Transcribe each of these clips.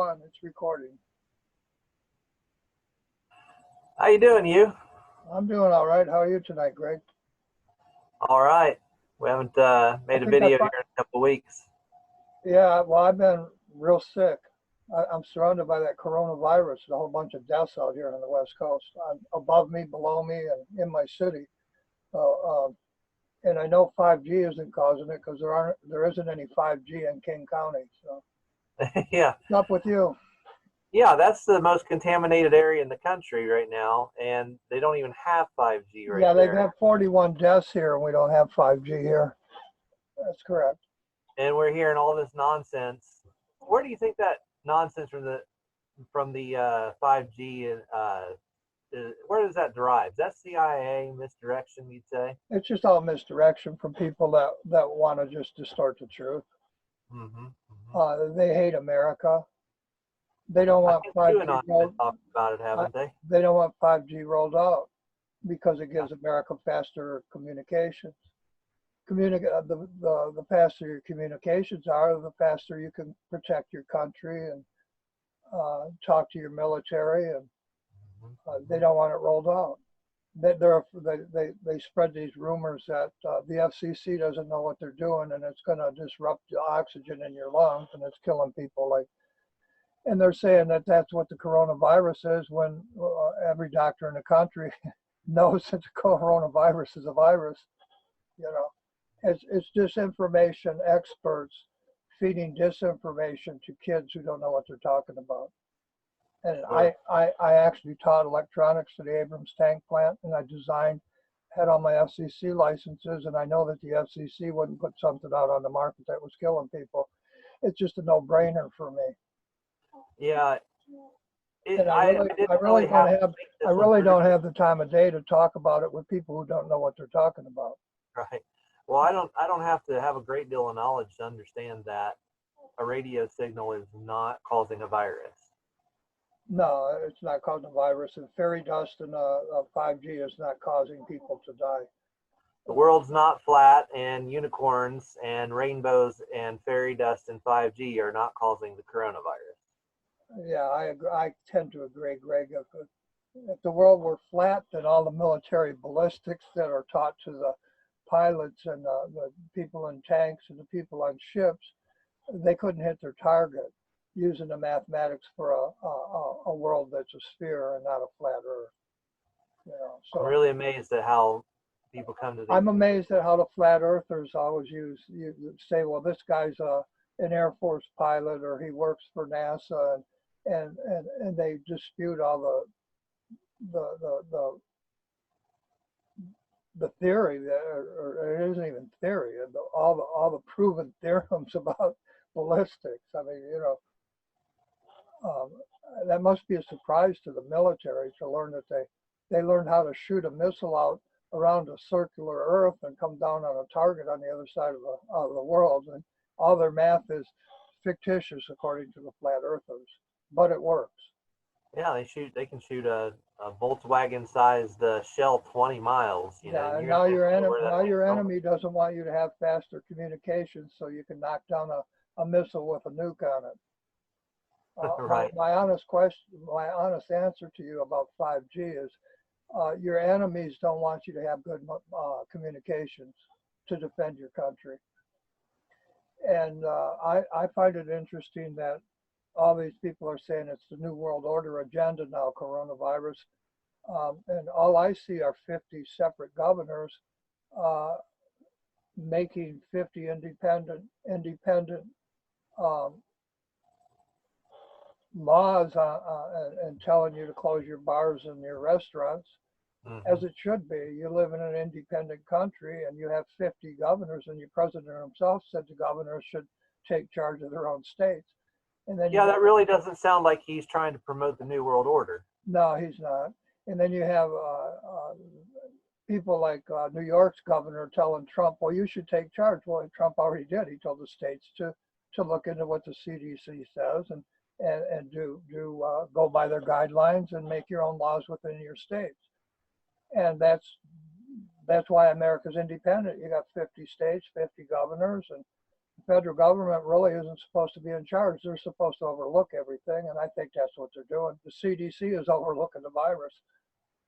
one. It's recording. How you doing, you? I'm doing all right. How are you tonight, Greg? All right. We haven't I made a think video here in a couple of weeks. yeah, well, I've been real sick. I'm surrounded by that coronavirus. There's a whole bunch of deaths out here on the West Coast, above me, below me, and in my city. And I know 5G isn't causing it because there isn't any 5G in King County. So Yeah. what's up with you? Yeah, that's the most contaminated area in the country right now, and they don't even have 5G right Yeah, they've there. had 41 deaths here, and we don't have 5G here. That's correct. And we're hearing all this nonsense. Where do you think that nonsense from the 5G where does that derive? Is that CIA misdirection, you'd say? It's just all misdirection from people that want to just distort the truth. Mm-hmm. Mm-hmm. They hate America. They don't I want think you 5G and I have rolled. talked about it, haven't they? They don't want 5G rolled out because it gives America faster communications. The faster your communications are, the faster you can protect your country and talk to your military. And they don't want it rolled out. They spread these rumors that the FCC doesn't know what they're doing and it's going to disrupt the oxygen in your lungs and it's killing people. And they're saying that that's what the coronavirus is when every doctor in the country knows that the coronavirus is a virus. You know, it's disinformation experts feeding disinformation to kids who don't know what they're talking about. And Sure. I actually taught electronics to the Abrams tank plant, and I had all my FCC licenses, and I know that the FCC wouldn't put something out on the market that was killing people. It's just a no-brainer for me. Yeah. And I didn't really have to make I this one really through. don't have the time of day to talk about it with people who don't know what they're talking about. Right. Well, I don't have to have a great deal of knowledge to understand that a radio signal is not causing a virus. No, it's not causing a virus, and fairy dust and 5G is not causing people to die. The world's not flat, and unicorns and rainbows and fairy dust and 5G are not causing the coronavirus. Yeah, I agree. I tend to agree, Greg. If the world were flat, then all the military ballistics that are taught to the pilots and the people in tanks and the people on ships, they couldn't hit their target using the mathematics for a world that's a sphere and not a flat Earth. I'm So really amazed at how people come to these I'm conclusions. amazed at how the flat earthers always you say, well, this guy's an Air Force pilot or he works for NASA, and they dispute all the theory that, or it isn't even theory, all the proven theorems about ballistics. I mean, um, that must be a surprise to the military to learn that they learned how to shoot a missile out around a circular Earth and come down on a target on the other side of the world, and all their math is fictitious according to the flat earthers, but it works. Yeah, they can shoot a Volkswagen-sized shell 20 miles, Yeah, and and you're not even sure where that thing's your going. enemy doesn't want you to have faster communications, so you can knock down a missile with a nuke on it. Right. My honest answer to you about 5G is your enemies don't want you to have good communications to defend your country. And I find it interesting that all these people are saying it's the New World Order agenda now, coronavirus. And all I see are 50 separate governors uh, making 50 independent um, laws and telling you to close your bars and your restaurants, Mm-hmm. as it should be. You live in an independent country and you have 50 governors, and your president himself said the governors should take charge of their own states. And then you Yeah, got, that really doesn't sound like he's trying to promote the New World Order. no, he's not. And then you have people like New York's governor telling Trump, well, you should take charge. Well, Trump already did. He told the states to look into what the CDC says and go by their guidelines and make your own laws within your states. And that's why America's independent. You got 50 states, 50 governors, and federal government really isn't supposed to be in charge. They're supposed to overlook everything, and I think that's what they're doing. The CDC is overlooking the virus.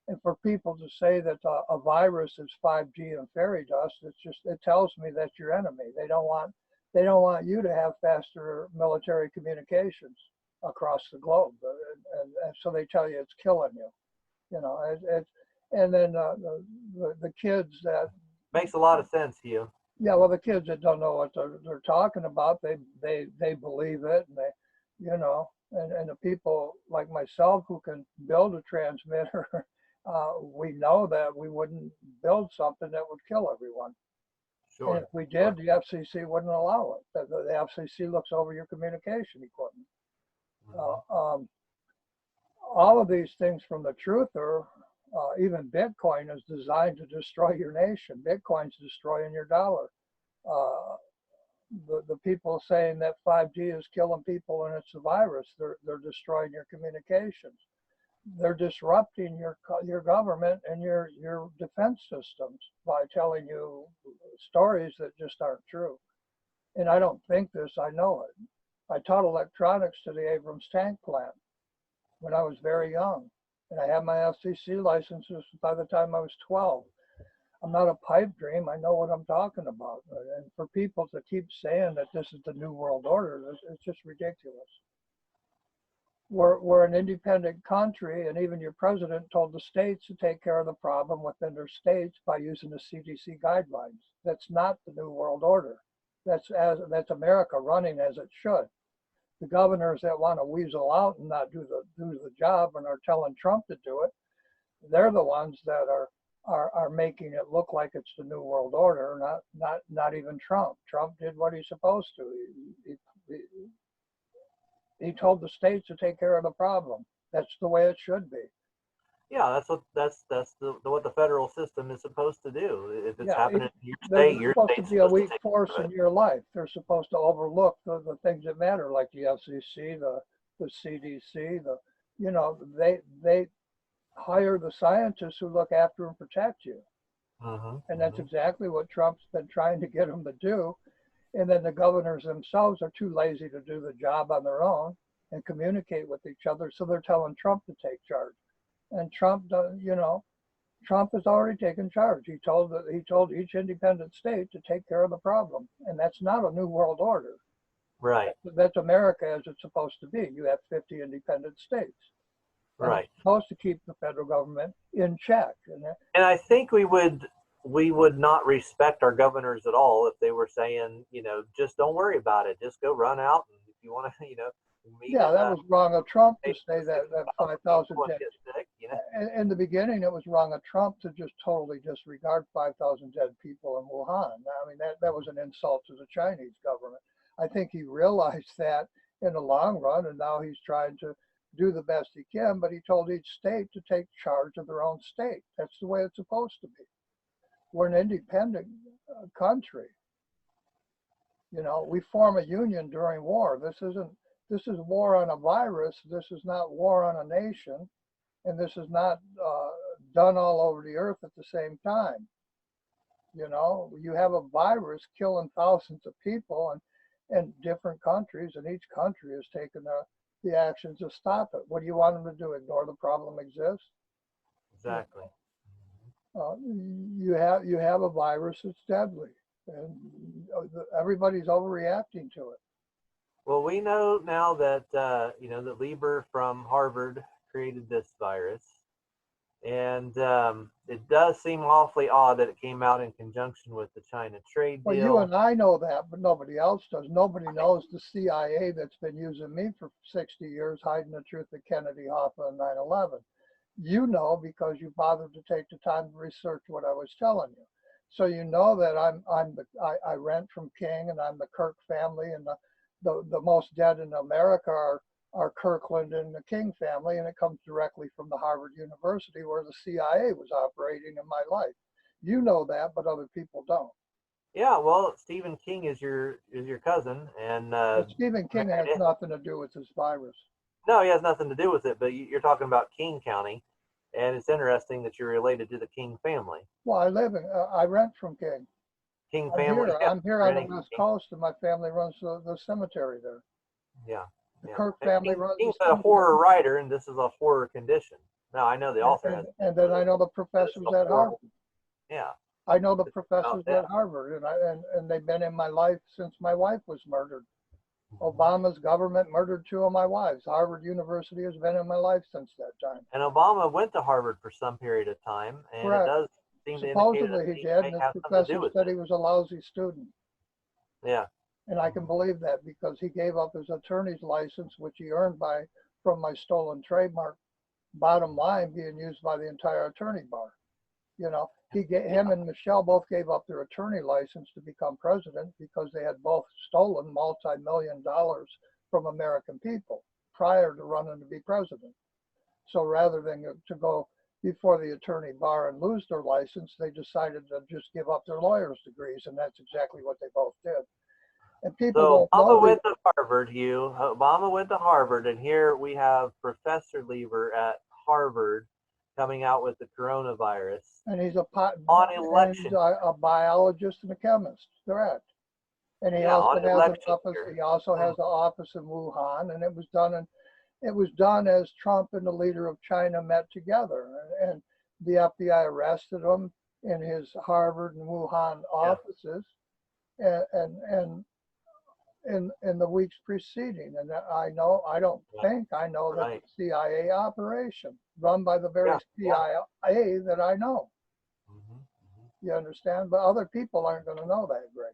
And for people to say that a virus is 5G and fairy dust, it tells me that's your enemy. They don't want you to have faster military communications across the globe, and so they tell you it's killing you. You know, and then the kids that Makes a lot of sense to you. yeah, well, the kids that don't know what they're talking about, they believe it, and you know, and the people like myself who can build a transmitter, we know that we wouldn't build something that would kill everyone. Sure. And if we did, the FCC wouldn't allow it. The FCC looks over your communication equipment. All of these things from the truther, even Bitcoin is designed to destroy your nation. Bitcoin's destroying your dollar. The people saying that 5G is killing people and it's a virus, they're destroying your communications. They're disrupting your government and your defense systems by telling you stories that just aren't true. And I don't think this, I know it. I taught electronics to the Abrams tank plant when I was very young. And I had my FCC licenses by the time I was 12. I'm not a pipe dream. I know what I'm talking about. And for people to keep saying that this is the New World Order, it's just ridiculous. We're an independent country, and even your president told the states to take care of the problem within their states by using the CDC guidelines. That's not the New World Order. That's America running as it should. The governors that want to weasel out and not do the job and are telling Trump to do it, they're the ones that are making it look like it's the New World Order, not even Trump. Trump did what he's supposed to. He told the states to take care of the problem. That's the way it should be. Yeah, that's what the federal system is supposed to do. If it's happening in your They're state, your supposed to state's be a supposed weak to take force care of in it. your life. They're supposed to overlook the things that matter, like the FCC, the CDC, they hire the scientists who look after and protect you. And that's exactly what Trump's been trying to get them to do. And then the governors themselves are too lazy to do the job on their own and communicate with each other. So they're telling Trump to take charge. And Trump has already taken charge. He told each independent state to take care of the problem. And that's not a New World Order. Right. That's America as it's supposed to be. You have 50 independent states. And Right. it's supposed to keep the federal government in check. And I think we would not respect our governors at all if they were saying, just don't worry about it. Just go run out, and if you want to, meet. Yeah, that was wrong of Trump to say that 5,000 dead. In the beginning, it was wrong of Trump to just totally disregard 5,000 dead people in Wuhan. I mean, that was an insult to the Chinese government. I think he realized that in the long run, and now he's trying to do the best he can, but he told each state to take charge of their own state. That's the way it's supposed to be. We're an independent country. We form a union during war. This is war on a virus. This is not war on a nation. And this is not done all over the earth at the same time. You have a virus killing thousands of people in different countries, and each country has taken the actions to stop it. What do you want them to do? Ignore the problem exists? Exactly. You have a virus that's deadly, and everybody's overreacting to it. Well, we know now that that Lieber from Harvard created this virus, and it does seem awfully odd that it came out in conjunction with the China trade deal. Well, you and I know that, but nobody else does. Nobody knows the CIA that's been using me for 60 years, hiding the truth of Kennedy, Hoffa, and 9/11. You know because you bothered to take the time to research what I was telling you. So you know that I rent from King, and I'm the Kirk family, and the most dead in America are Kirkland and the King family, and it comes directly from the Harvard University where the CIA was operating in my life. You know that, but other people don't. Yeah, well, Stephen King is your cousin, and But Stephen King has nothing to do with this virus. No, he has nothing to do with it. But you're talking about King County, and it's interesting that you're related to the King family. Well, I rent from King. King I'm family. here. Yeah, I'm here on the West Coast, and my family runs the cemetery there. Yeah, The yeah. Kirk And family runs the King's a cemetery. horror writer, and this is a horror condition. Now I know the author has, And then I know the but it's professors a at horror. Harvard. Yeah, I know the it's about professors at death. Harvard, and they've been in my life since my wife was murdered. Mhm. Obama's government murdered two of my wives. Harvard University has been in my life since that time. And Obama went to Harvard for some period of time, and it Correct. does seem to indicate that Supposedly he he did, may and his have something to do professor with said it. he was a lousy student. Yeah. And I can believe that because he gave up his attorney's license, which he earned from my stolen trademark, bottom line being used by the entire attorney bar. You know, him and Michelle both gave up their attorney license to become president because they had both stolen multi-million dollars from American people prior to running to be president. So rather than to go before the attorney bar and lose their license, they decided to just give up their lawyer's degrees, and that's exactly what they both did. And people So don't Obama know went to Harvard, Hugh. Obama went to Harvard, and here we have Professor Lever at Harvard coming out with the coronavirus and he's on election. a biologist and a chemist, correct? And he Yeah, also on has an election office. year. He also has an office in Wuhan, and it was done as Trump and the leader of China met together, and the FBI arrested him in his Harvard and Wuhan offices, and in the weeks preceding. And I don't think I know that Right. the CIA operation run by the very Yeah. CIA that I know. Mm-hmm. You understand? But other people aren't going to know that, Greg.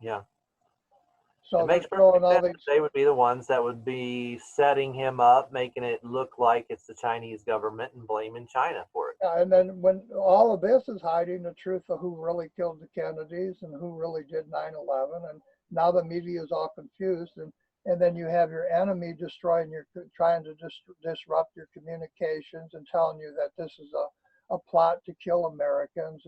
Yeah. So It they're makes throwing perfect all sense these. that they would be the ones that would be setting him up, making it look like it's the Chinese government and blaming China for it. And then when all of this is hiding the truth of who really killed the Kennedys and who really did 9/11, and now the media is all confused, and then you have your enemy trying to disrupt your communications and telling you that this is a plot to kill Americans,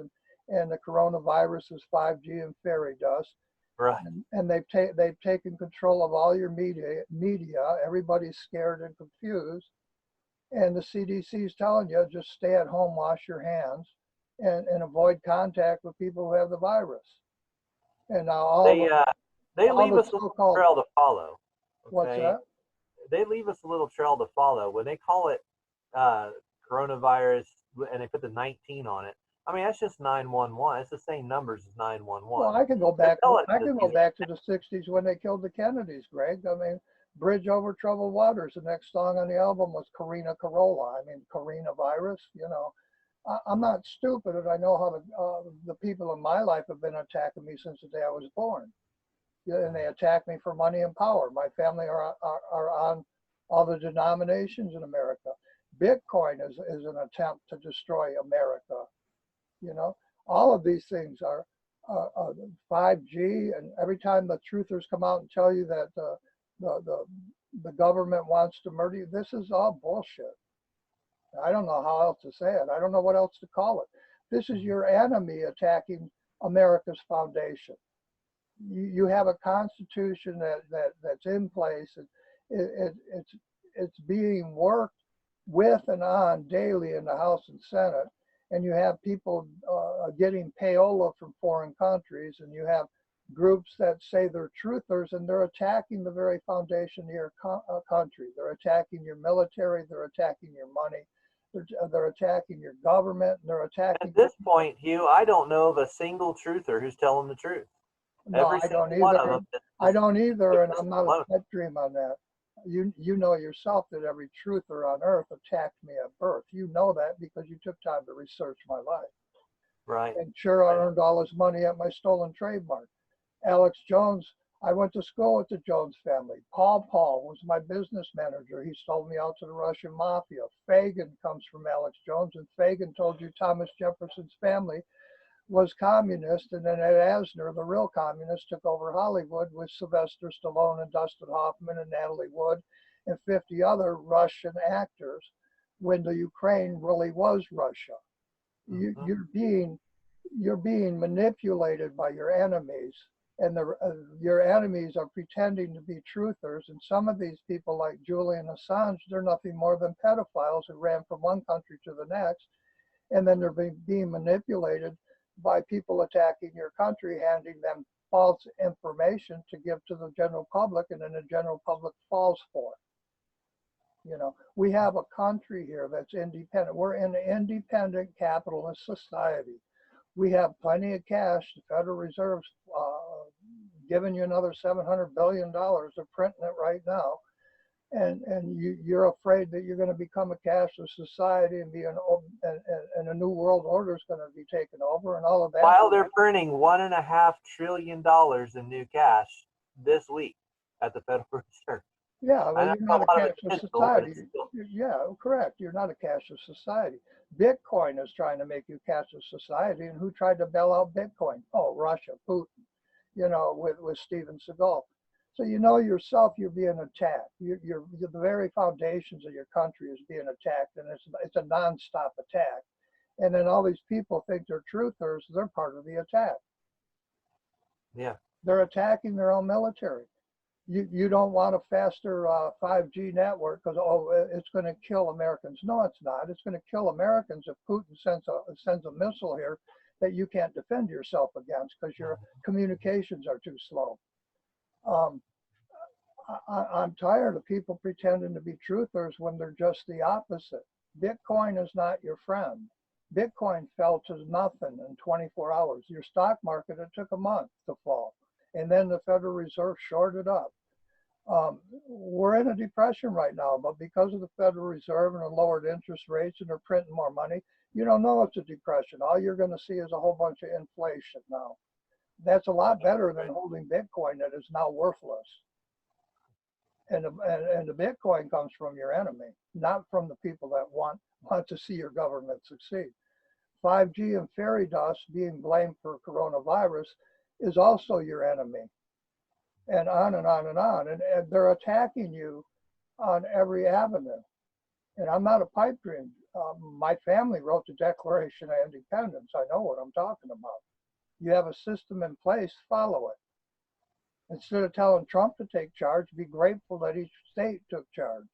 and the coronavirus is 5G and fairy dust. Right. And they've taken control of all your media. Everybody's scared and confused, and the CDC is telling you just stay at home, wash your hands, and avoid contact with people who have the virus. And now They all leave the us a little so-called, trail to follow. what's Okay, that? they leave us a little trail to follow when they call it uh, coronavirus and they put the 19 on it. I mean, that's just 911. It's the same numbers as Well, 911. I can go They're back. telling I us can go back to the '60s when they killed the Kennedys, Greg. I mean, "Bridge Over Troubled Waters." The next song on the album was "Carina Corolla." I mean, coronavirus. You know, I'm not stupid, and I know how the people in my life have been attacking me since the day I was born. Yeah, and they attack me for money and power. My family are on all the denominations in America. Bitcoin is an attempt to destroy America. You know, all of these things are 5G, and every time the truthers come out and tell you that the, the, the government wants to murder you, this is all bullshit. I don't know how else to say it. I don't know what else to call it. This is your enemy attacking America's foundation. You have a constitution that's in place. It's being worked with and on daily in the House and Senate, and you have people getting payola from foreign countries, and you have groups that say they're truthers, and they're attacking the very foundation of your country. They're attacking your military. They're attacking your money. They're attacking your government. And they're attacking. At this point, Hugh, I don't know of a single truther who's telling the truth. No, Every I don't single one of either. them is I don't either, and just I'm not a alone. pet dream on that. You know yourself that every truther on earth attacked me at birth. You know that because you took time to research my life. Right. And sure, I earned all this money at my stolen trademark. Alex Jones, I went to school with the Jones family. Paul was my business manager. He sold me out to the Russian mafia. Fagin comes from Alex Jones, and Fagin told you Thomas Jefferson's family was communist, and then Ed Asner, the real communist, took over Hollywood with Sylvester Stallone and Dustin Hoffman and Natalie Wood and 50 other Russian actors when the Ukraine really was Russia. Mm-hmm. You're being manipulated by your enemies, and your enemies are pretending to be truthers. And some of these people, like Julian Assange, they're nothing more than pedophiles who ran from one country to the next, and then they're being manipulated by people attacking your country, handing them false information to give to the general public, and then the general public falls for it. You know, we have a country here that's independent. We're in an independent capitalist society. We have plenty of cash. The Federal Reserve's giving you another $700 billion. They're printing it right now. And you're afraid that you're going to become a cashless society and and a new world order is going to be taken over and all of that. While they're printing $1.5 trillion in new cash this week at the Federal Reserve. Yeah, well, you're not a cashless society. Still... Yeah, correct. You're not a cashless society. Bitcoin is trying to make you cashless society, and who tried to bail out Bitcoin? Oh, Russia, Putin. You know, with Steven Seagal. So you know yourself, you're being attacked. You're the very foundations of your country is being attacked, and it's a nonstop attack. And then all these people think they're truthers. They're part of the attack. Yeah, they're attacking their own military. You don't want a faster 5G network because it's going to kill Americans. No, it's not. It's going to kill Americans if Putin sends a missile here that you can't defend yourself against because your communications are too slow. I'm tired of people pretending to be truthers when they're just the opposite. Bitcoin is not your friend. Bitcoin fell to nothing in 24 hours. Your stock market, it took a month to fall. And then the Federal Reserve shorted up. We're in a depression right now, but because of the Federal Reserve and the lowered interest rates and they're printing more money, you don't know it's a depression. All you're going to see is a whole bunch of inflation now. That's a lot better than holding Bitcoin that is now worthless. And the Bitcoin comes from your enemy, not from the people that want to see your government succeed. 5G and fairy dust being blamed for coronavirus is also your enemy. And on and on and on. And they're attacking you on every avenue. And I'm not a pipe dream. My family wrote the Declaration of Independence. I know what I'm talking about. You have a system in place, follow it. Instead of telling Trump to take charge, be grateful that each state took charge.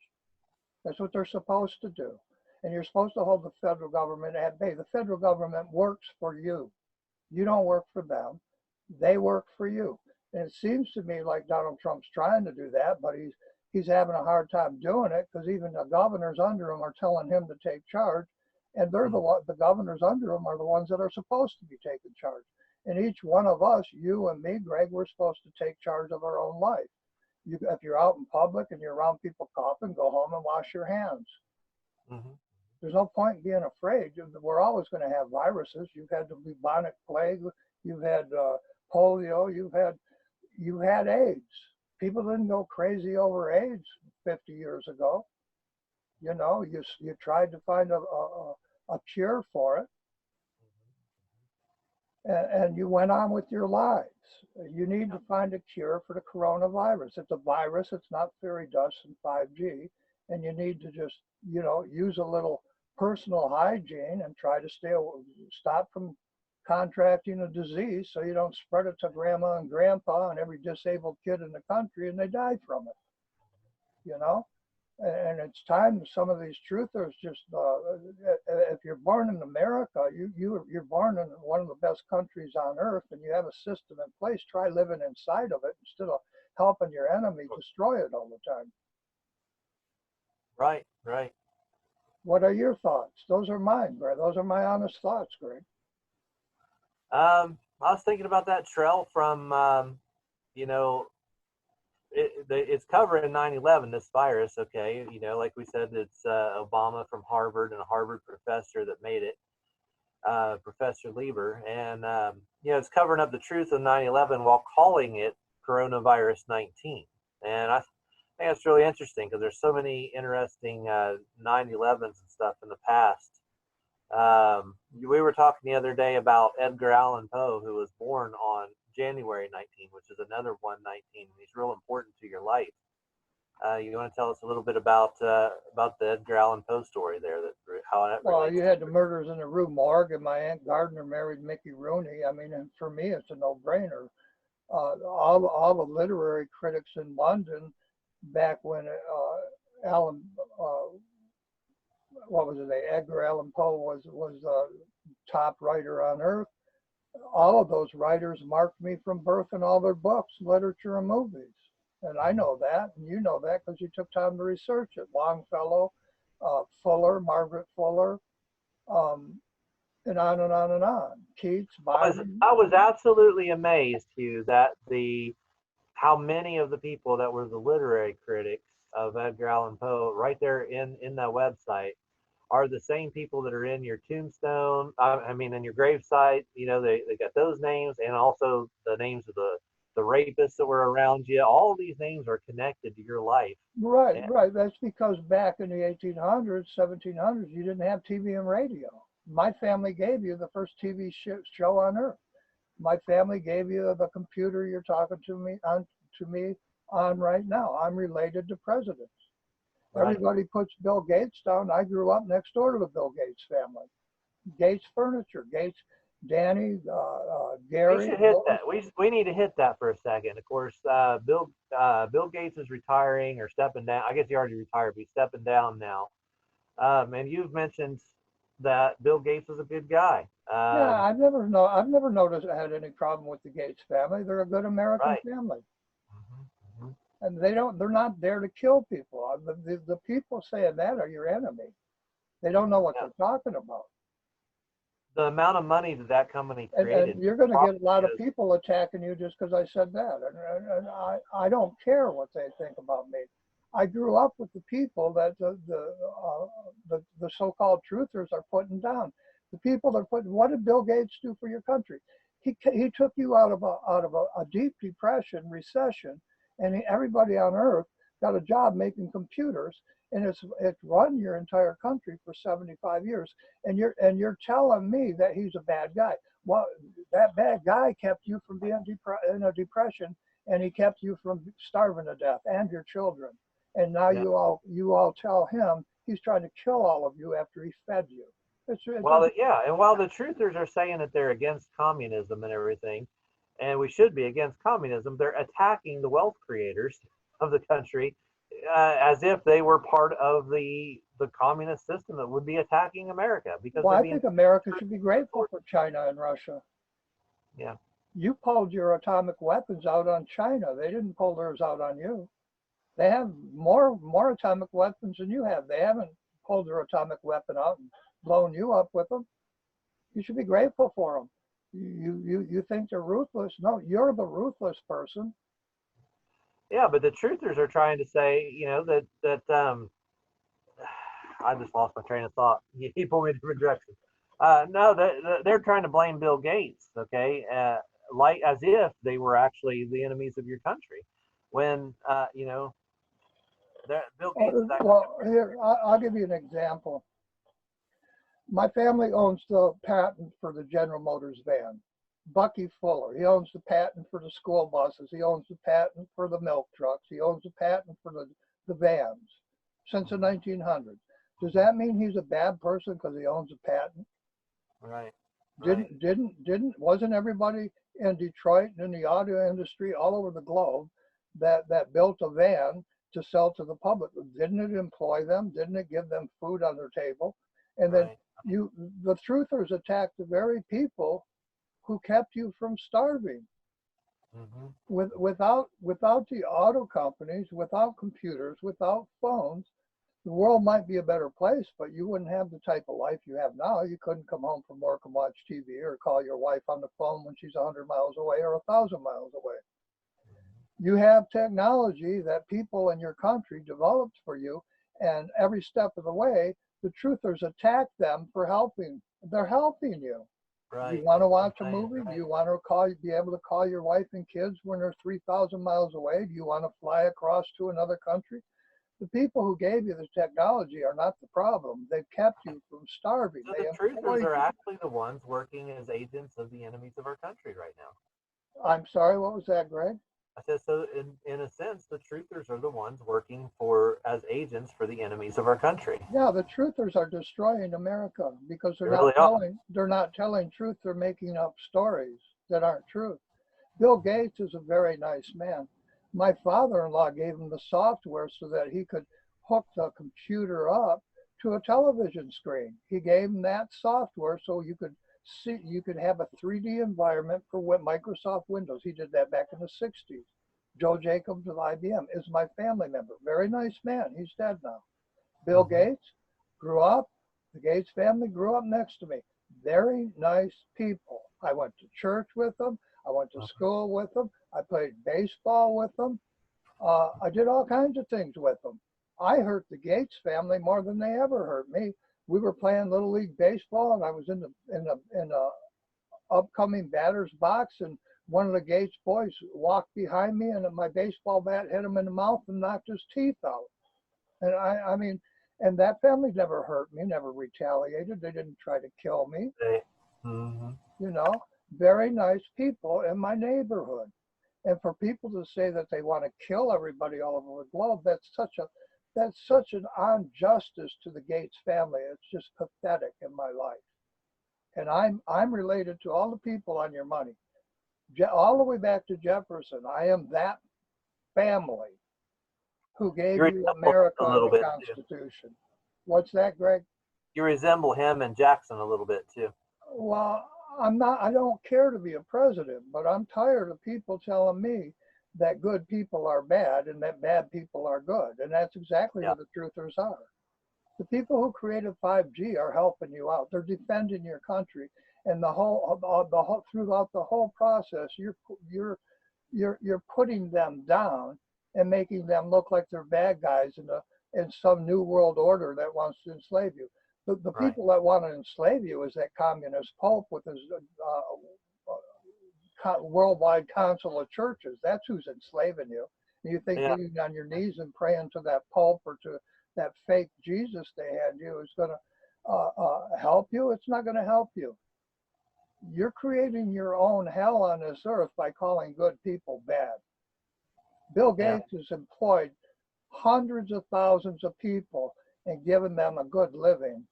That's what they're supposed to do. And you're supposed to hold the federal government at bay. The federal government works for you. You don't work for them. They work for you. And it seems to me like Donald Trump's trying to do that, but he's having a hard time doing it because even the governors under him are telling him to take charge. And they're the governors under him are the ones that are supposed to be taking charge. And each one of us, you and me, Greg, we're supposed to take charge of our own life. If you're out in public and you're around people coughing, go home and wash your hands. Mm-hmm. There's no point in being afraid. We're always going to have viruses. You've had the bubonic plague. You've had polio. You had AIDS. People didn't go crazy over AIDS 50 years ago. You know, you tried to find a cure for it. And you went on with your lives. You need to find a cure for the coronavirus. It's a virus. It's not fairy dust and 5G. And you need to just, use a little personal hygiene and try to stop from contracting a disease so you don't spread it to grandma and grandpa and every disabled kid in the country and they die from it, And it's time some of these truthers just, if you're born in America, you're born in one of the best countries on earth and you have a system in place, try living inside of it instead of helping your enemy destroy it all the time. Right. What are your thoughts? Those are mine, Greg. Those are my honest thoughts, Greg. I was thinking about that trail from, it's covering 9/11, this virus, okay? Like we said, it's Obama from Harvard and a Harvard professor that made it, Professor Lieber. And, it's covering up the truth of 9/11 while calling it coronavirus 19. And I think it's really interesting because there's so many interesting 9/11s and stuff in the past. We were talking the other day about Edgar Allan Poe, who was born on January 19, which is another 119. He's real important to your life. You want to tell us a little bit about the Edgar Allan Poe story there? Well, you had the murders in the Rue Morgue, and my Aunt Gardner married Mickey Rooney. I mean, and for me, it's a no-brainer. All the literary critics in London back when Edgar Allan Poe was top writer on earth. all of those writers marked me from birth in all their books, literature, and movies. And I know that, and you know that because you took time to research it. Longfellow, Fuller, Margaret Fuller, um, and on and on and on. Keats, Byron. I was absolutely amazed, Hugh, that how many of the people that were the literary critics of Edgar Allan Poe right there in that website are the same people that are in your tombstone. I mean, in your gravesite, you know, they got those names and also the names of the rapists that were around you. All of these names are connected to your life. Right, And, right. That's because back in the 1800s, 1700s, you didn't have TV and radio. My family gave you the first TV show on earth. My family gave you the computer you're talking to me on right now. I'm related to presidents. right. Everybody puts Bill Gates down. I grew up next door to the Bill Gates family. Gates Furniture, Gates, Danny, We Gary. should hit that. We need to hit that for a second. Of course, Bill Gates is retiring or stepping down. I guess he already retired, but he's stepping down now. And you've mentioned that Bill Gates was a good guy. Yeah, I've never noticed I had any problem with the Gates family. They're a good American Right. family. Hmm. And they're not there to kill people. The people saying that are your enemy. They don't know what Yeah. they're talking about. The amount of money that company created. And you're going to get a lot of people attacking you just because I said that. And I don't care what they think about me. I grew up with the people that the so-called truthers are putting down. The people that are putting, what did Bill Gates do for your country? He took you out of a deep depression, recession, and everybody on earth got a job making computers, and it's run your entire country for 75 years. And you're telling me that he's a bad guy. Well, that bad guy kept you from being in a depression, and he kept you from starving to death and your children. And now Yeah. you all tell him he's trying to kill all of you after he fed you. Well, yeah, and while the truthers are saying that they're against communism and everything, and we should be against communism, they're attacking the wealth creators of the country as if they were part of the communist system that would be attacking America because Well, they're I being. think America should be grateful for China and Russia. Yeah. You pulled your atomic weapons out on China. They didn't pull theirs out on you. They have more atomic weapons than you have. They haven't pulled their atomic weapon out and blown you up with them. You should be grateful for them. You think they're ruthless? No, you're the ruthless person. Yeah, but the truthers are trying to say, you know, that I just lost my train of thought. He pulled me in a different direction. No, they're trying to blame Bill Gates, okay, like as if they were actually the enemies of your country, when you know, Bill Gates is actually. Well, here I'll give you an example. My family owns the patent for the General Motors van. Bucky Fuller, he owns the patent for the school buses. He owns the patent for the milk trucks. He owns the patent for the vans since the 1900s. Does that mean he's a bad person because he owns a patent? Right. Wasn't everybody in Detroit and in the auto industry all over the globe that built a van to sell to the public? Didn't it employ them? Didn't it give them food on their table? And then the truthers attacked the very people who kept you from starving. Without the auto companies, without computers, without phones, the world might be a better place, but you wouldn't have the type of life you have now. You couldn't come home from work and watch TV or call your wife on the phone when she's 100 miles away or 1,000 miles away. You have technology that people in your country developed for you, and every step of the way, the truthers attack them for helping. They're helping you. Right. You want to watch a movie? Do you want to be able to call your wife and kids when they're 3,000 miles away? Do you want to fly across to another country? The people who gave you the technology are not the problem. They've kept you from starving. So the truthers are actually the ones working as agents of the enemies of our country right now. I'm sorry, what was that, Greg? I said, so in a sense, the truthers are the ones working as agents for the enemies of our country. Yeah, the truthers are destroying America because they're not telling truth. They're making up stories that aren't truth. Bill Gates is a very nice man. My father-in-law gave him the software so that he could hook the computer up to a television screen. He gave him that software so you could see, you could have a 3D environment for Microsoft Windows. He did that back in the 60s. Joe Jacobs of IBM is my family member. Very nice man. He's dead now. Bill Gates grew up. The Gates family grew up next to me. Very nice people. I went to church with them. I went to school with them. I played baseball with them. I did all kinds of things with them. I hurt the Gates family more than they ever hurt me. We were playing Little League baseball, and I was in the upcoming batter's box, and one of the Gates boys walked behind me, and my baseball bat hit him in the mouth and knocked his teeth out. And I mean, and that family never hurt me, never retaliated. They didn't try to kill me. You know, very nice people in my neighborhood. And for people to say that they want to kill everybody all over the globe, that's such an injustice to the Gates family. It's just pathetic in my life. And I'm related to all the people on your money, all the way back to Jefferson. I am that family who gave you America and the Constitution. What's that, Greg? You resemble him and Jackson a little bit too. Well, I don't care to be a president, but I'm tired of people telling me that good people are bad and that bad people are good. And that's exactly what the truthers are. The people who created 5G are helping you out. They're defending your country, and throughout the whole process, you're putting them down and making them look like they're bad guys in some new world order that wants to enslave you. The people that want to enslave you is that communist Pope with his worldwide council of churches. That's who's enslaving you. And you think being on your knees and praying to that Pope or to that fake Jesus they had you is going to help you? It's not going to help you. You're creating your own hell on this earth by calling good people bad. Bill Gates has employed hundreds of thousands of people and given them a good living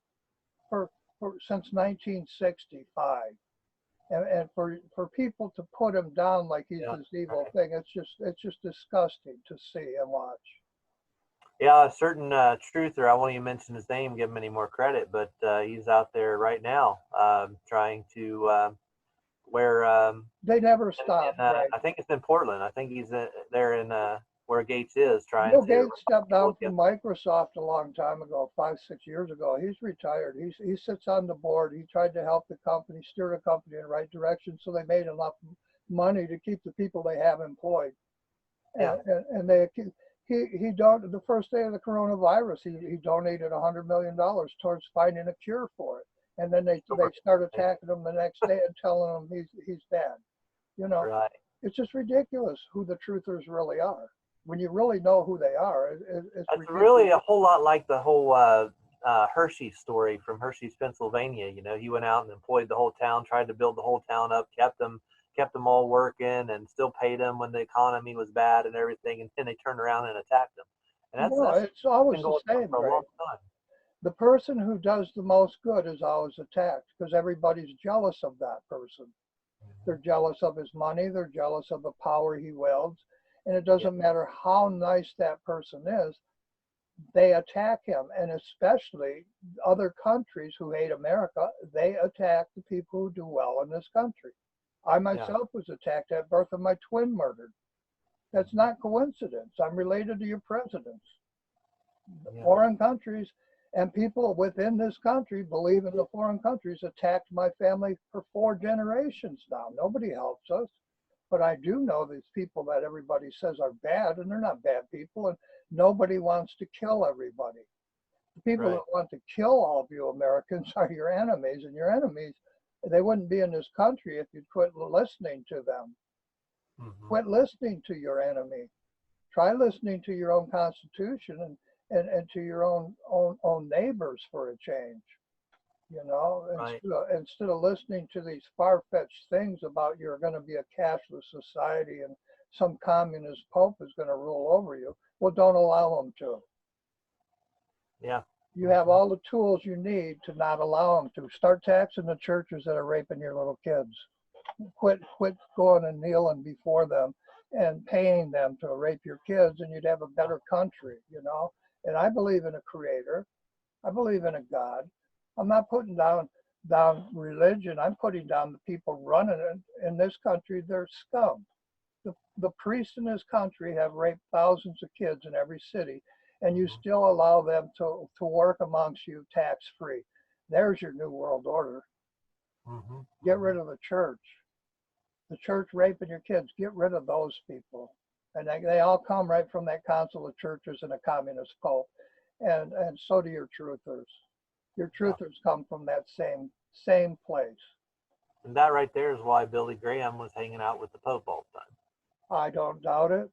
since 1965. And for people to put him down like he's this evil thing, it's just disgusting to see and watch. Yeah, a certain truther, I won't even mention his name, give him any more credit, but he's out there right now trying to where they never stop. I think it's in Portland. I think he's there in where Gates is trying Bill to. Gates stepped down from Microsoft a long time ago, 5-6 years ago. He's retired. He sits on the board. He tried to help the company, steer the company in the right direction, so they made enough money to keep the people they have employed. And the first day of the coronavirus, he donated $100 million towards finding a cure for it. And then they start attacking him the next day and telling him he's bad. You know, it's just ridiculous who the truthers really are. When you really know who they are, it's ridiculous. Really a whole lot like the whole Hershey story from Hershey's, Pennsylvania. You know, he went out and employed the whole town, tried to build the whole town up, kept them all working, and still paid them when the economy was bad and everything. And then they turned around and attacked them. And it's always the same. For a long time. The person who does the most good is always attacked because everybody's jealous of that person. They're jealous of his money. They're jealous of the power he wields. And it doesn't matter how nice that person is, they attack him. And especially other countries who hate America, they attack the people who do well in this country. I myself was attacked at birth of my twin murdered. That's not coincidence. I'm related to your presidents. Foreign countries and people within this country believe in the foreign countries attacked my family for 4 generations now. Nobody helps us. But I do know these people that everybody says are bad, and they're not bad people, and nobody wants to kill everybody. The people that want to kill all of you Americans are your enemies, and your enemies, they wouldn't be in this country if you'd quit listening to them. Quit listening to your enemy. Try listening to your own Constitution and to your own neighbors for a change. You know, instead of listening to these far-fetched things about you're going to be a cashless society and some communist pope is going to rule over you, well, don't allow them to. Yeah. You have all the tools you need to not allow them to. Start taxing the churches that are raping your little kids. Quit going and kneeling before them and paying them to rape your kids, and you'd have a better country, you know. And I believe in a creator. I believe in a God. I'm not putting down down religion. I'm putting down the people running it. In this country, they're scum. The priests in this country have raped thousands of kids in every city, and you still allow them to work amongst you tax-free. There's your new world order. Get rid of the church. The church raping your kids, get rid of those people. And they all come right from that council of churches and a communist cult. And so do your truthers. Your truthers come from that same place. And that right there is why Billy Graham was hanging out with the Pope all the time. I don't doubt it.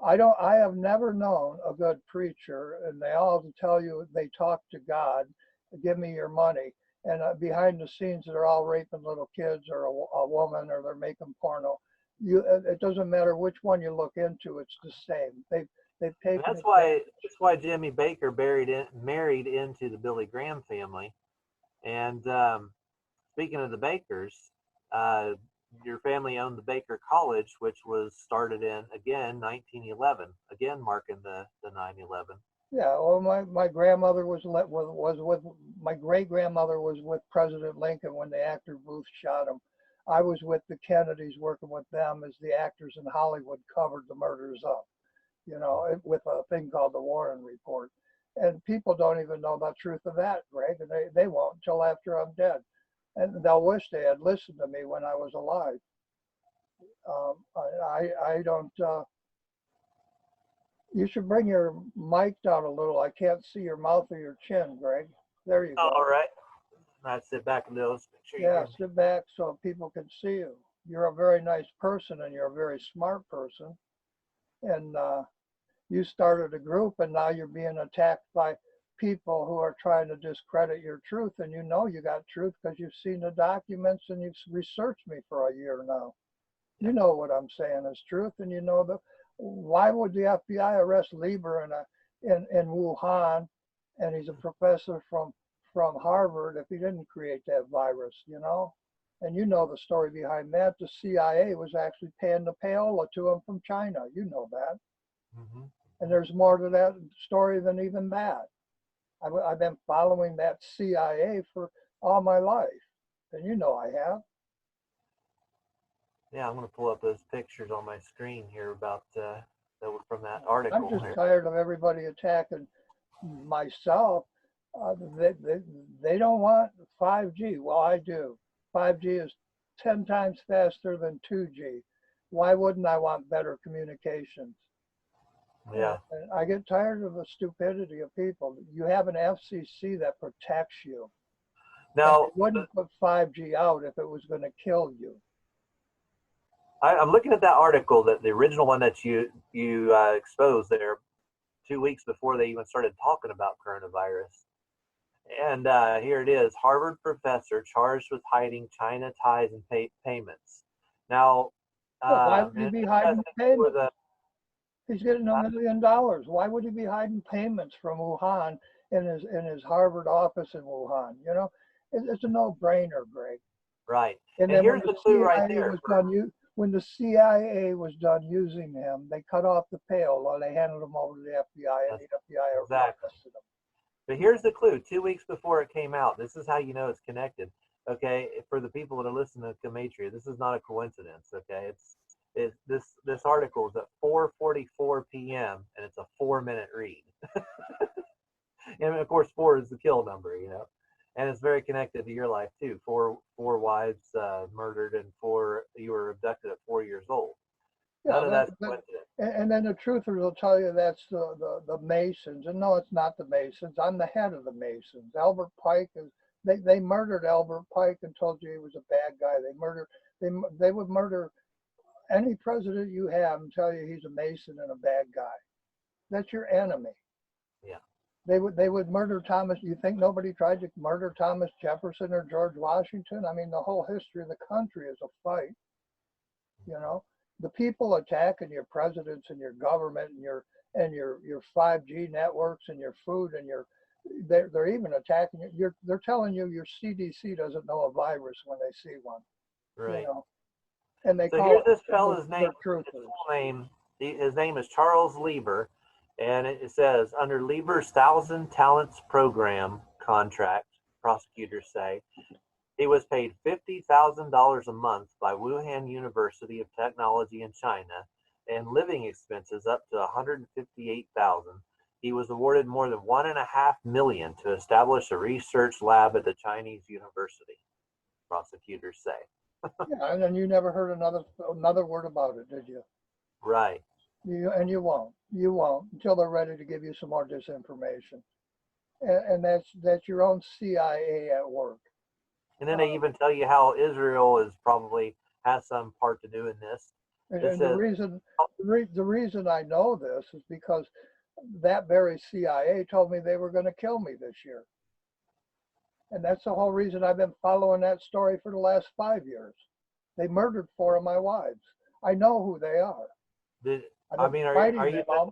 I have never known a good preacher, and they all tell you they talk to God, give me your money. And behind the scenes, they're all raping little kids or a woman, or they're making porno. It doesn't matter which one you look into; it's the same. They've taken. And that's why Jimmy Baker married into the Billy Graham family. And speaking of the Bakers, your family owned the Baker College, which was started in, again, 1911, again marking the 9/11. Yeah, well, my grandmother was with my great grandmother was with President Lincoln when the actor Booth shot him. I was with the Kennedys, working with them as the actors in Hollywood covered the murders up, with a thing called the Warren Report. And people don't even know the truth of that, Greg, and they won't until after I'm dead. And they'll wish they had listened to me when I was alive. I don't. You should bring your mic down a little. I can't see your mouth or your chin, Greg. There you go. All right. I sit back and do this. Yeah, sit back so people can see you. You're a very nice person, and you're a very smart person. And you started a group, and now you're being attacked by people who are trying to discredit your truth. And you know you got truth because you've seen the documents and you've researched me for a year now. You know what I'm saying is truth, and you know why would the FBI arrest Lieber in Wuhan, and he's a professor from Harvard, if he didn't create that virus, And you know the story behind that. The CIA was actually paying the payola to him from China. You know that. And there's more to that story than even that. I've been following that CIA for all my life, and you know I have. Yeah, I'm going to pull up those pictures on my screen here about that were from that article. I'm just tired of everybody attacking myself. They don't want 5G. Well, I do. 5G is 10 times faster than 2G. Why wouldn't I want better communications? Yeah. And I get tired of the stupidity of people. You have an FCC that protects you. Now, they wouldn't put 5G out if it was going to kill you. I'm looking at that article, that the original one that you exposed there 2 weeks before they even started talking about coronavirus. And here it is: Harvard professor charged with hiding China ties and payments. Now, why would he be hiding payments? He's getting $1 million. Why would he be hiding payments from Wuhan in his Harvard office in Wuhan? It's a no-brainer, Greg. Right. And then here's the clue right there. When the CIA was done using him, they cut off the payola. They handed him over to the FBI, and the FBI arrested him. But here's the clue: 2 weeks before it came out. This is how you know it's connected. Okay, for the people that are listening to Comatria, this is not a coincidence. Okay, this article is at 4:44 p.m. and it's a 4-minute read. And of course, 4 is the kill number, and it's very connected to your life too. Four wives murdered, and you were abducted at 4 years old. None of that's coincidence. And then the truthers will tell you that's the Masons, and no, it's not the Masons. I'm the head of the Masons. Albert Pike they murdered Albert Pike and told you he was a bad guy. They would murder any president you have and tell you he's a Mason and a bad guy. That's your enemy. Yeah. They would murder Thomas. You think nobody tried to murder Thomas Jefferson or George Washington? I mean, the whole history of the country is a fight. The people attacking your presidents and your government and your 5G networks and your food and they're even attacking you. They're telling you your CDC doesn't know a virus when they see one. Right. And they so call here's this fellow's name. His name is Charles Lieber, and it says under Lieber's 1,000 Talents Program contract, prosecutors say. He was paid $50,000 a month by Wuhan University of Technology in China, and living expenses up to $158,000. He was awarded more than $1.5 million to establish a research lab at the Chinese university, prosecutors say. Yeah, and then you never heard another word about it, did you? Right. You won't. You won't until they're ready to give you some more disinformation. And that's your own CIA at work. And then they even tell you how Israel is probably has some part to do in this. And the reason I know this is because that very CIA told me they were going to kill me this year. And that's the whole reason I've been following that story for the last 5 years. They murdered 4 of my wives. I know who they are. Do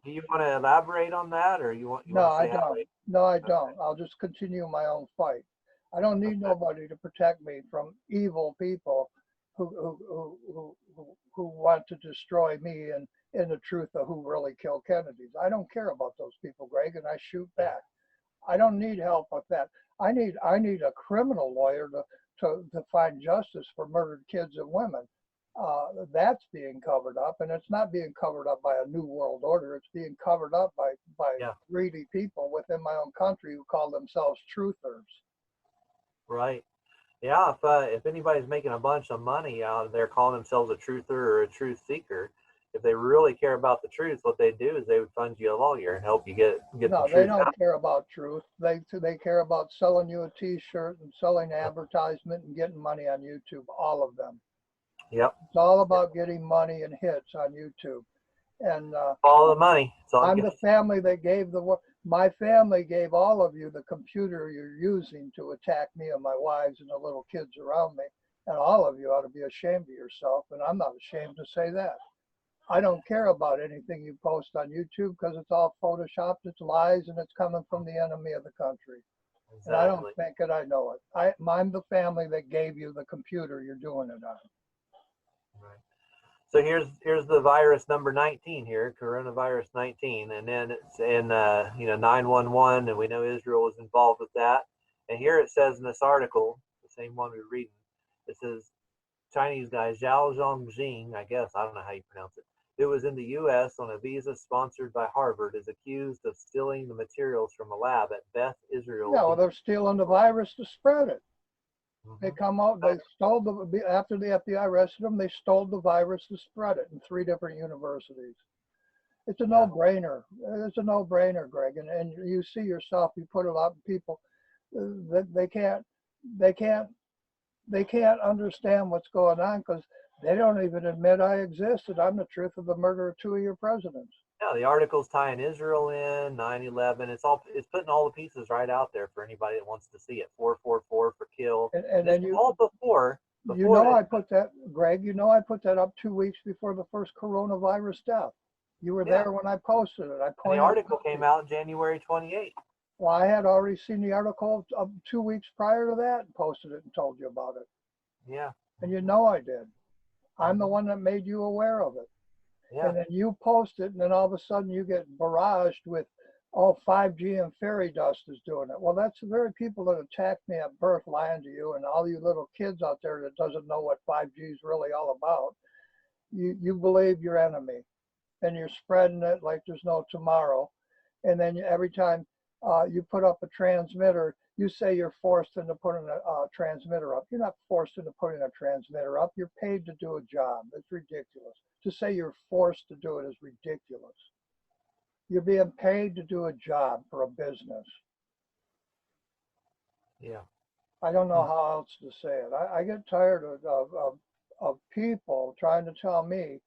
you want to elaborate on that, or you want to say how? No, I don't. I'll just continue my own fight. I don't need nobody to protect me from evil people who want to destroy me and in the truth of who really killed Kennedys. I don't care about those people, Greg, and I shoot back. I don't need help with that. I need a criminal lawyer to find justice for murdered kids and women. That's being covered up, and it's not being covered up by a new world order. It's being covered up by greedy people within my own country who call themselves truthers. Right. Yeah. If anybody's making a bunch of money out of there calling themselves a truther or a truth seeker, if they really care about the truth, what they do is they would fund you a lawyer and help you get the truth out. No, they don't care about truth. They care about selling you a T-shirt and selling advertisement and getting money on YouTube. All of them. Yep. It's all about getting money and hits on YouTube. And all the money. I'm the family that gave my family gave all of you the computer you're using to attack me and my wives and the little kids around me. And all of you ought to be ashamed of yourself. And I'm not ashamed to say that. I don't care about anything you post on YouTube because it's all photoshopped, it's lies, and it's coming from the enemy of the country. Exactly. And I don't think it, I know it. I'm the family that gave you the computer you're doing it on. Right. So here's the virus number 19 here, coronavirus 19, and then it's in 911, and we know Israel was involved with that. And here it says in this article, the same one we're reading, it says Chinese guy Zhao Zhongjing, I guess I don't know how you pronounce it, who was in the U.S. on a visa sponsored by Harvard, is accused of stealing the materials from a lab at Beth Israel. Yeah, well, they're stealing the virus to spread it. They come out, they stole after the FBI arrested them, they stole the virus to spread it in 3 different universities. It's a no-brainer. It's a no-brainer, Greg. And you see yourself, you put a lot of people that they can't understand what's going on because they don't even admit I existed. I'm the truth of the murder of 2 of your presidents. Yeah, the article's tying Israel in, 9/11. It's putting all the pieces right out there for anybody that wants to see it. 444 for kill. And then all before I put that, Greg. I put that up 2 weeks before the first coronavirus death. You were there when I posted it. And the article came out January 28th. Well, I had already seen the article 2 weeks prior to that and posted it and told you about it. Yeah. And I did. I'm the one that made you aware of it. Yeah. And then you post it, and then all of a sudden you get barraged with, 5G and fairy dust is doing it. Well, that's the very people that attacked me at birth lying to you, and all you little kids out there that doesn't know what 5G is really all about. You believe your enemy, and you're spreading it like there's no tomorrow. And then every time you put up a transmitter, you say you're forced into putting a transmitter up. You're not forced into putting a transmitter up. You're paid to do a job. It's ridiculous. To say you're forced to do it is ridiculous. You're being paid to do a job for a business. Yeah. I don't know how else to say it. I get tired of people trying to tell me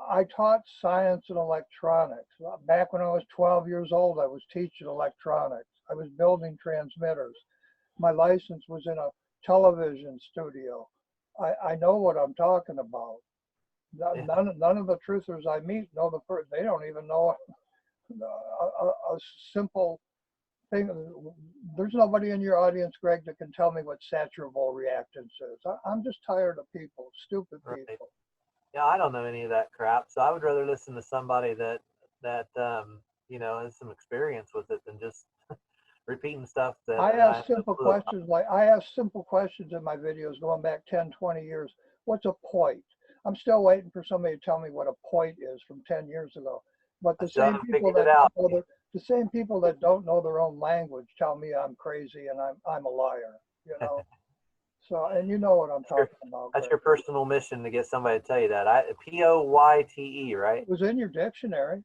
I taught science and electronics. Back when I was 12 years old, I was teaching electronics. I was building transmitters. My license was in a television studio. I know what I'm talking about. None of the truthers I meet know they don't even know a simple thing. There's nobody in your audience, Greg, that can tell me what saturable reactance is. I'm just tired of people, stupid people. Right. Yeah, I don't know any of that crap, so I would rather listen to somebody that has some experience with it than just repeat repeating stuff that I I ask have no simple clue about. questions like I ask simple questions in my videos going back 10, 20 years. What's a point? I'm still waiting for somebody to tell me what a point is from 10 years ago. But I still haven't figured it that out. don't know the same people that don't know their own language tell me I'm crazy and I'm a liar, you know. So, and you know what I'm talking about, That's Greg. your personal mission to get somebody to tell you that. Poyte, right? It was in your dictionary.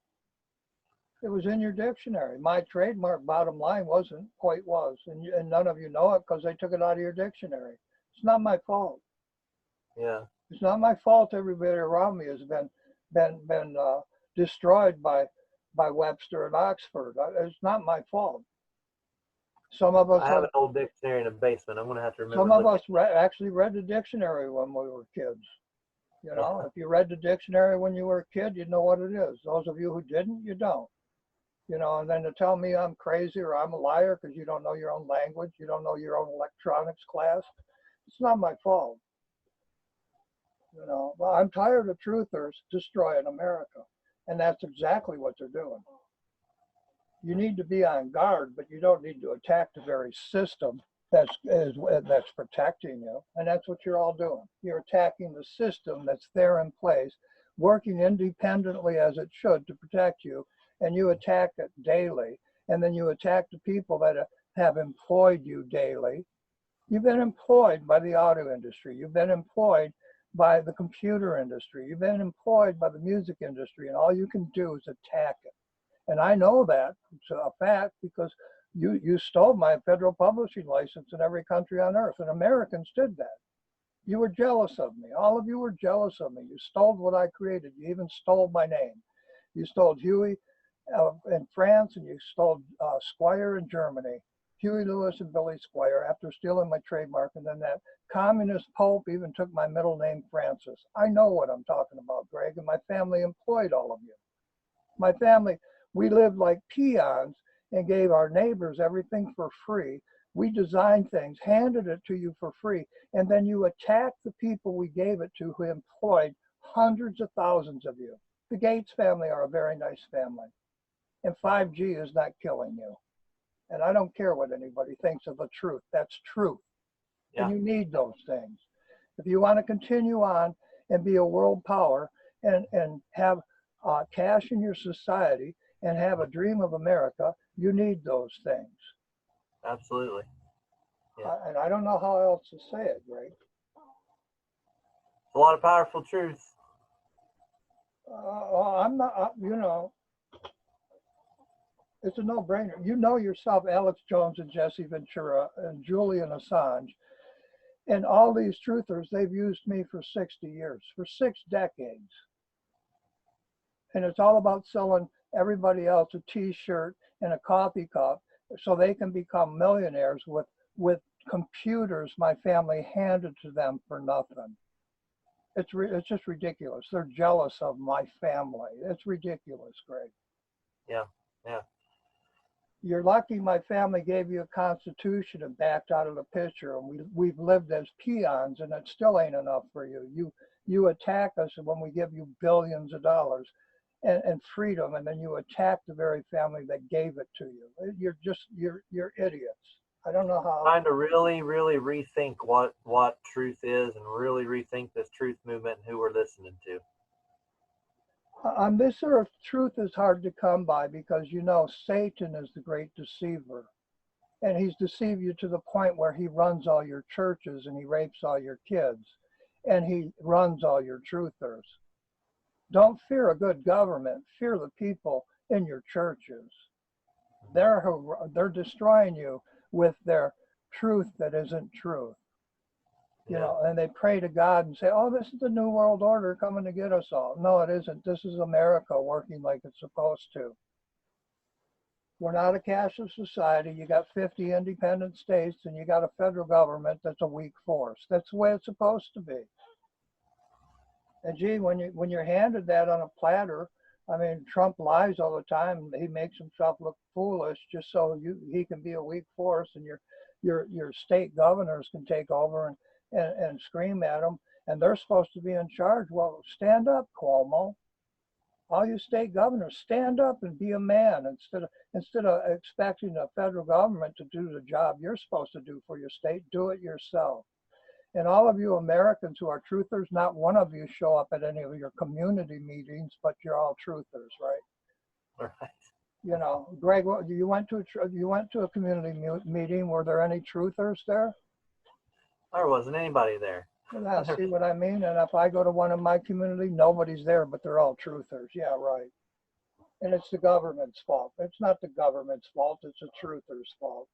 It was in your dictionary. My trademark bottom line wasn't, point was, and none of you know it because they took it out of your dictionary. It's not my fault. Yeah. It's not my fault. Everybody around me has been destroyed by Webster and Oxford. It's not my fault. Some of us I have an old dictionary in the basement. I'm going to have to remember. Some of us actually read the dictionary when we were kids. You know, if you read the dictionary when you were a kid, you know what it is. Those of you who didn't, you don't. You know, and then to tell me I'm crazy or I'm a liar because you don't know your own language, you don't know your own electronics class, it's not my fault. You know, well, I'm tired of truthers destroying America, and that's exactly what they're doing. You need to be on guard, but you don't need to attack the very system that's protecting you, and that's what you're all doing. You're attacking the system that's there in place, working independently as it should to protect you, and you attack it daily, and then you attack the people that have employed you daily. You've been employed by the auto industry. You've been employed by the computer industry. You've been employed by the music industry, and all you can do is attack it. And I know that it's a fact because you stole my federal publishing license in every country on earth, and Americans did that. You were jealous of me. All of you were jealous of me. You stole what I created. You even stole my name. You stole Huey in France, and you stole Squire in Germany. Huey Lewis and Billy Squire after stealing my trademark, and then that communist Pope even took my middle name, Francis. I know what I'm talking about, Greg, and my family employed all of you. My family, we lived like peons and gave our neighbors everything for free. We designed things, handed it to you for free, and then you attacked the people we gave it to who employed hundreds of thousands of you. The Gates family are a very nice family, and 5G is not killing you. And I don't care what anybody thinks of the truth. That's truth. Yeah. And you need those things. If you want to continue on and be a world power and have cash in your society and have a dream of America, you need those things. Absolutely. Yeah. And I don't know how else to say it, Greg. It's a lot of powerful truths. I'm not, you know, it's a no-brainer. You know yourself, Alex Jones and Jesse Ventura and Julian Assange, and all these truthers, they've used me for 60 years, for 6 decades. And it's all about selling everybody else a t-shirt and a coffee cup so they can become millionaires with computers my family handed to them for nothing. It's just ridiculous. They're jealous of my family. It's ridiculous, Greg. Yeah, yeah. You're lucky my family gave you a constitution and backed out of the picture, and we've lived as peons, and it still ain't enough for you. You attack us when we give you billions of dollars and freedom, and then you attack the very family that gave it to you. You're idiots. I don't know how. Trying to really, really rethink what truth is, and really rethink this truth movement and who we're listening to. On this earth, truth is hard to come by because, you know, Satan is the great deceiver. And he's deceived you to the point where he runs all your churches and he rapes all your kids and he runs all your truthers. Don't fear a good government. Fear the people in your churches. They're destroying you with their truth that isn't truth. You know, and they pray to God and say, oh, this is the New World Order coming to get us all. No, it isn't. This is America working like it's supposed to. We're not a cashless society. You got 50 independent states and you got a federal government that's a weak force. That's the way it's supposed to be. And gee, when you're handed that on a platter, I mean, Trump lies all the time. He makes himself look foolish just so he can be a weak force, and your state governors can take over and scream at him, and they're supposed to be in charge. Well, stand up, Cuomo. All you state governors, stand up and be a man instead of expecting the federal government to do the job you're supposed to do for your state. Do it yourself. And all of you Americans who are truthers, not one of you show up at any of your community meetings, but you're all truthers, right? Right. You know, Greg, you went to a community meeting. Were there any truthers there? There wasn't anybody there. Yeah, see what I mean? And if I go to one of my community, nobody's there, but they're all truthers. Yeah, right. And it's the government's fault. It's not the government's fault. It's the truthers' fault.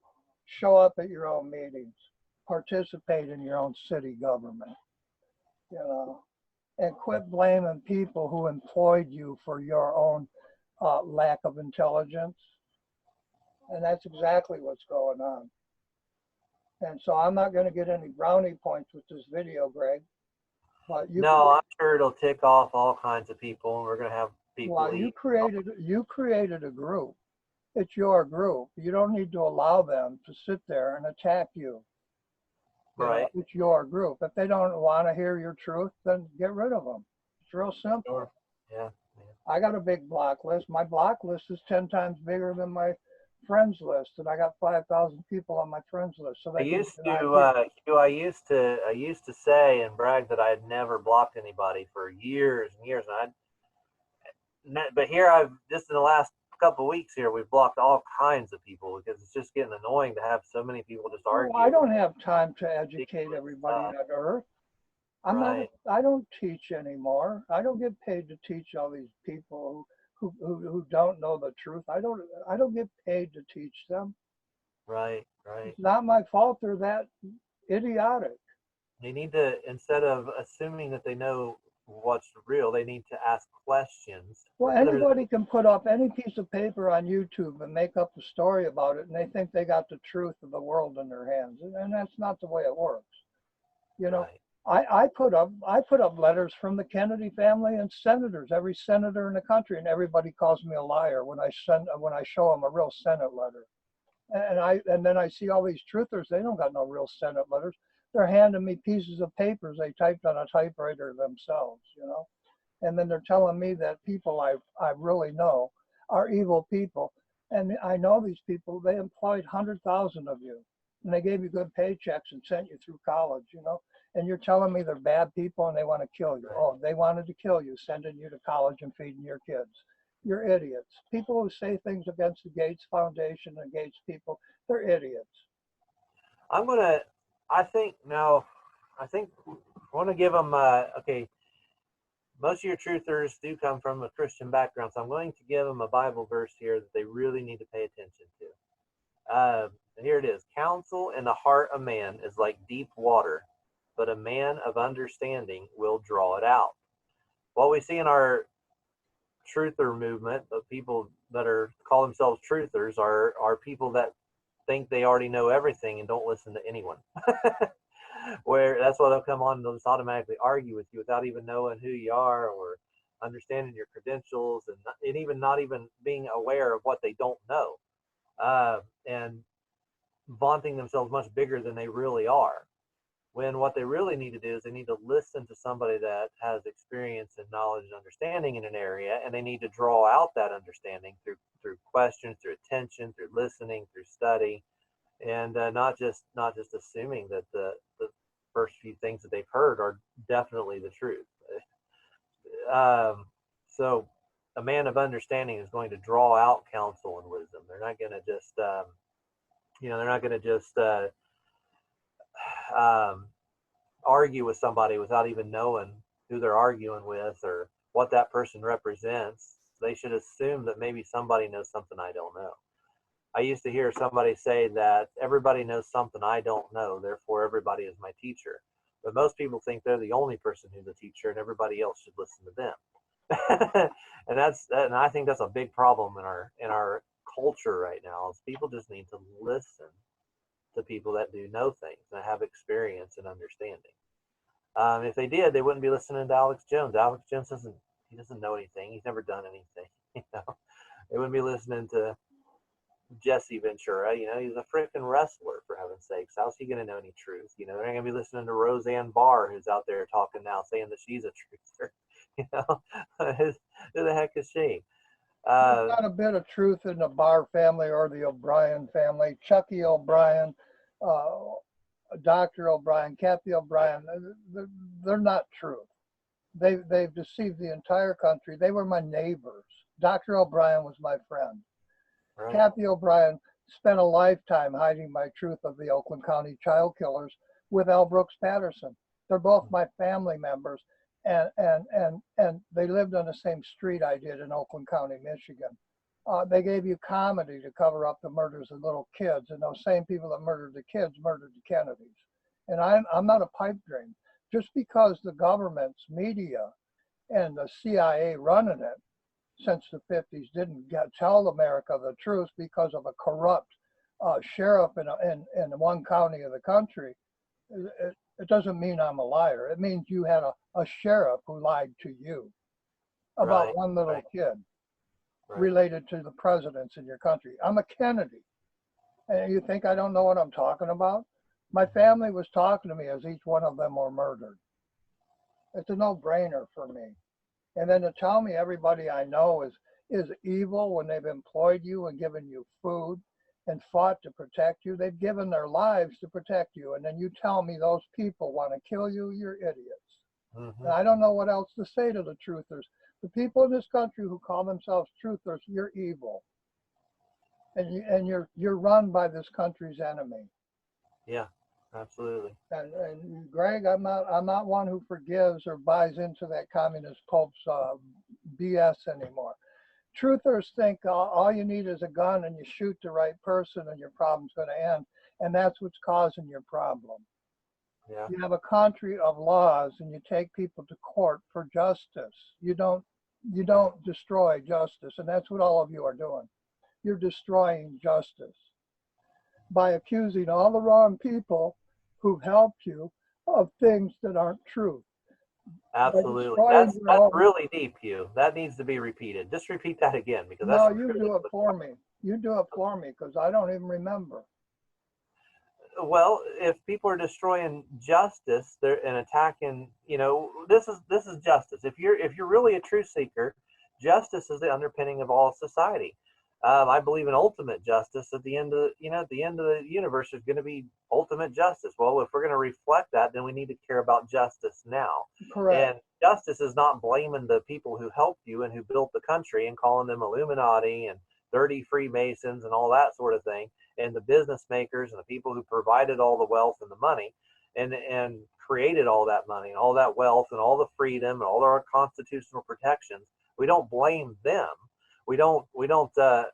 Show up at your own meetings. Participate in your own city government. You know, and quit blaming people who employed you for your own lack of intelligence. And that's exactly what's going on. And so I'm not going to get any brownie points with this video, Greg. But I'm sure it'll tick off all kinds of people, and we're going to have people. Well, you created a group. It's your group. You don't need to allow them to sit there and attack you. Right. It's your group. If they don't want to hear your truth, then get rid of them. It's real simple. Sure. Yeah. I got a big block list. My block list is 10 times bigger than my friends list, and I got 5,000 people on my friends list. So I used to say and brag that I had never blocked anybody for years and years, but here I've just in the last couple of weeks here we've blocked all kinds of people because it's just getting annoying to have so many people just argue. Well, I don't have time to educate everybody on earth. I don't teach anymore. I don't get paid to teach all these people who don't know the truth. I don't get paid to teach them. Right. It's not my fault they're that idiotic. They need to, instead of assuming that they know what's real, they need to ask questions. Well, anybody can put up any piece of paper on YouTube and make up a story about it, and they think they got the truth of the world in their hands, and that's not the way it works. You know, right. I put up letters from the Kennedy family and senators, every senator in the country, and everybody calls me a liar when I show them a real Senate letter. And then I see all these truthers, they don't got no real Senate letters. They're handing me pieces of papers they typed on a typewriter themselves, you know. And then they're telling me that people I really know are evil people. And I know these people, they employed 100,000 of you. And they gave you good paychecks and sent you through college, you know. And you're telling me they're bad people and they want to kill you. Oh, they wanted to kill you, sending you to college and feeding your kids. You're idiots. People who say things against the Gates Foundation and Gates people, they're idiots. I want to give them, okay, most of your truthers do come from a Christian background, so I'm going to give them a Bible verse here that they really need to pay attention to. Here it is. Counsel in the heart of man is like deep water, but a man of understanding will draw it out. What we see in our truther movement, the people that call themselves truthers are people that think they already know everything and don't listen to anyone. Where that's why they'll come on and they'll just automatically argue with you without even knowing who you are or understanding your credentials and even not even being aware of what they don't know, and vaunting themselves much bigger than they really are. When what they really need to do is they need to listen to somebody that has experience and knowledge and understanding in an area, and they need to draw out that understanding through questions, through attention, through listening, through study, and not just assuming that the first few things that they've heard are definitely the truth. So a man of understanding is going to draw out counsel and wisdom. They're not going to just argue with somebody without even knowing who they're arguing with or what that person represents. They should assume that maybe somebody knows something I don't know. I used to hear somebody say that everybody knows something I don't know, therefore everybody is my teacher. But most people think they're the only person who's a teacher and everybody else should listen to them. and I think that's a big problem in our culture right now, is people just need to listen to people that do know things and have experience and understanding. If they did, they wouldn't be listening to Alex Jones. Alex Jones doesn't know anything. He's never done anything. You know, they wouldn't be listening to Jesse Ventura. You know, he's a freaking wrestler, for heaven's sakes. How's he going to know any truth? You know, they're not going to be listening to Roseanne Barr, who's out there talking now, saying that she's a truther. You know, who the heck is she? There's not a bit of truth in the Barr family or the O'Brien family. Chucky O'Brien, uh, Dr. O'Brien, Kathy O'Brien, they're not truth. They've deceived the entire country. They were my neighbors. Dr. O'Brien was my friend. Right. Kathy O'Brien spent a lifetime hiding my truth of the Oakland County child killers with L. Brooks Patterson. They're both my family members, and they lived on the same street I did in Oakland County, Michigan. They gave you comedy to cover up the murders of little kids, and those same people that murdered the kids murdered the Kennedys. And I'm not a pipe dream. Just because the government's media and the CIA running it since the 50s didn't tell America the truth because of a corrupt sheriff in one county of the country, it doesn't mean I'm a liar. It means you had a sheriff who lied to you about one little kid related to the presidents in your country. I'm a Kennedy. And you think I don't know what I'm talking about? My family was talking to me as each one of them were murdered. It's a no-brainer for me. And then to tell me everybody I know is evil when they've employed you and given you food and fought to protect you. They've given their lives to protect you. And then you tell me those people want to kill you, you're idiots. And I don't know what else to say to the truthers. The people in this country who call themselves truthers, you're evil. And you're run by this country's enemy. Yeah, absolutely. And Greg, I'm not one who forgives or buys into that communist pope's BS anymore. Truthers think all you need is a gun and you shoot the right person and your problem's going to end, and that's what's causing your problem. Yeah. You have a country of laws and you take people to court for justice. You don't destroy justice, and that's what all of you are doing. You're destroying justice by accusing all the wrong people who've helped you of things that aren't true. Absolutely. That's really deep, Hugh. That needs to be repeated. Just repeat that again, because that's no, you do it for me. You do it for me, because I don't even remember. Well, if people are destroying justice, they're and attacking, this is justice. If you're really a truth seeker, justice is the underpinning of all society. I believe in ultimate justice. At the end of the universe, there's going to be ultimate justice. Well, if we're going to reflect that, then we need to care about justice now. Correct. And justice is not blaming the people who helped you and who built the country and calling them Illuminati and dirty Freemasons and all that sort of thing, and the business makers and the people who provided all the wealth and the money and created all that money and all that wealth and all the freedom and all our constitutional protections. We don't blame them. We don't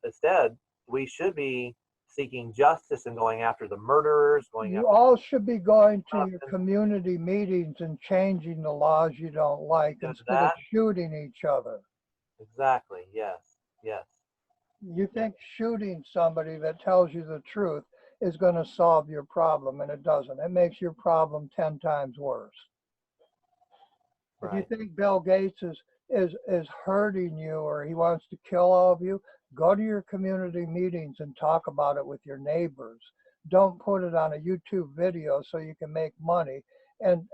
instead, we should be seeking justice and going after the murderers. You all should be going to your community meetings and changing the laws you don't like instead of shooting each other. Exactly. Yes. Yes. You think shooting somebody that tells you the truth is going to solve your problem, and it doesn't. It makes your problem 10 times worse. If you think Bill Gates is hurting you or he wants to kill all of you, go to your community meetings and talk about it with your neighbors. Don't put it on a YouTube video so you can make money and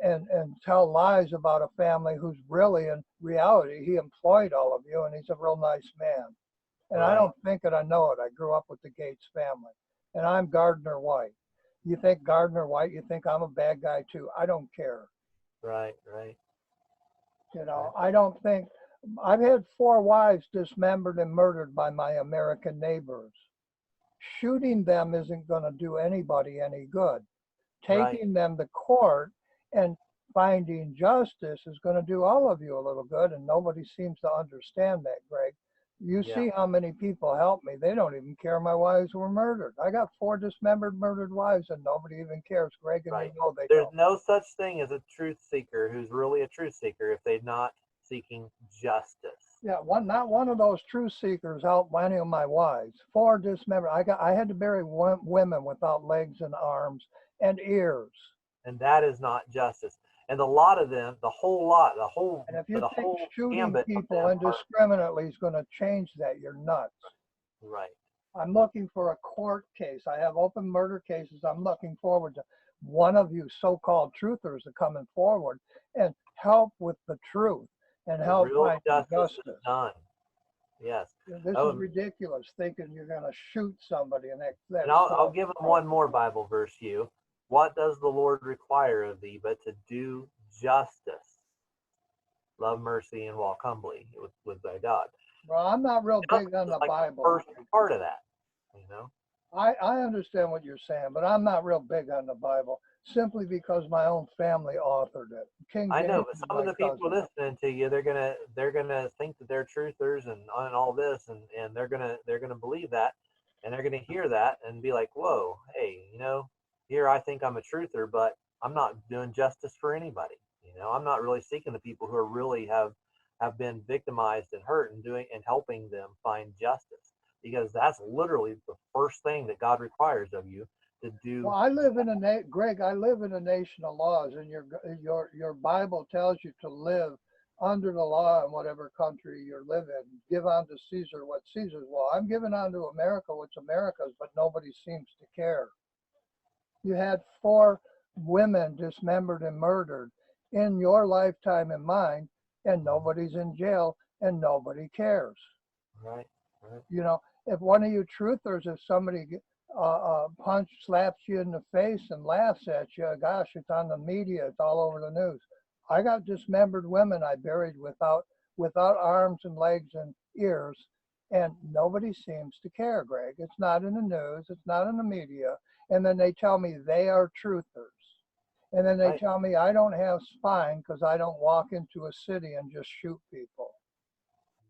tell lies about a family who's really, in reality, he employed all of you and he's a real nice man. And I don't think it, I know it. I grew up with the Gates family. And I'm Gardner White. You think Gardner White, you think I'm a bad guy too. I don't care. Right. I don't think, I've had 4 wives dismembered and murdered by my American neighbors. Shooting them isn't going to do anybody any good. Taking them to court and finding justice is going to do all of you a little good, and nobody seems to understand that, Greg. You see how many people help me. They don't even care my wives were murdered. I got 4 dismembered, murdered wives, and nobody even cares, Greg, and you know they There's don't. no such thing as a truth seeker who's really a truth seeker if they're not seeking justice. Yeah, not one of those truth seekers helped any of my wives. 4 dismembered. I had to bury women without legs and arms and ears. And that is not justice. And a lot of them, the whole And if you think shooting gambit people indiscriminately is going to change that, you're nuts. Right. I'm looking for a court case. I have open murder cases. I'm looking forward to one of you so-called truthers are coming forward and help with the truth and The help real find justice is justice. done. Yes. This Oh, is ridiculous, thinking you're going to shoot somebody and and that's I'll so. give them one more Bible verse, you. What does the Lord require of thee but to do justice, love mercy, and walk humbly with thy God? Well, I'm not real big Justice on is the like the Bible. first part of that, you know? I understand what you're saying, but I'm not real big on the Bible simply because my own family authored it. King I know, James but is some of my the people cousin. listening to you, they're gonna think that they're truthers and all this, and they're gonna believe that, and they're gonna hear that and be like, whoa, hey, here I think I'm a truther, but I'm not doing justice for anybody. I'm not really seeking the people who are really have been victimized and hurt and doing and helping them find justice, because that's literally the first thing that God requires of you to do. Well, I live in Greg. I live in a nation of laws, and your Bible tells you to live under the law in whatever country you live in. Give unto Caesar what Caesar's. Well, I'm giving unto America what's America's, but nobody seems to care. You had 4 women dismembered and murdered in your lifetime and mine, and nobody's in jail, and nobody cares. Right, right. If one of you truthers, if somebody slaps you in the face and laughs at you, gosh, it's on the media, it's all over the news. I got dismembered women I buried without arms and legs and ears, and nobody seems to care, Greg. It's not in the news, it's not in the media, and then they tell me they are truthers. And then they Right. tell me I don't have spine because I don't walk into a city and just shoot people.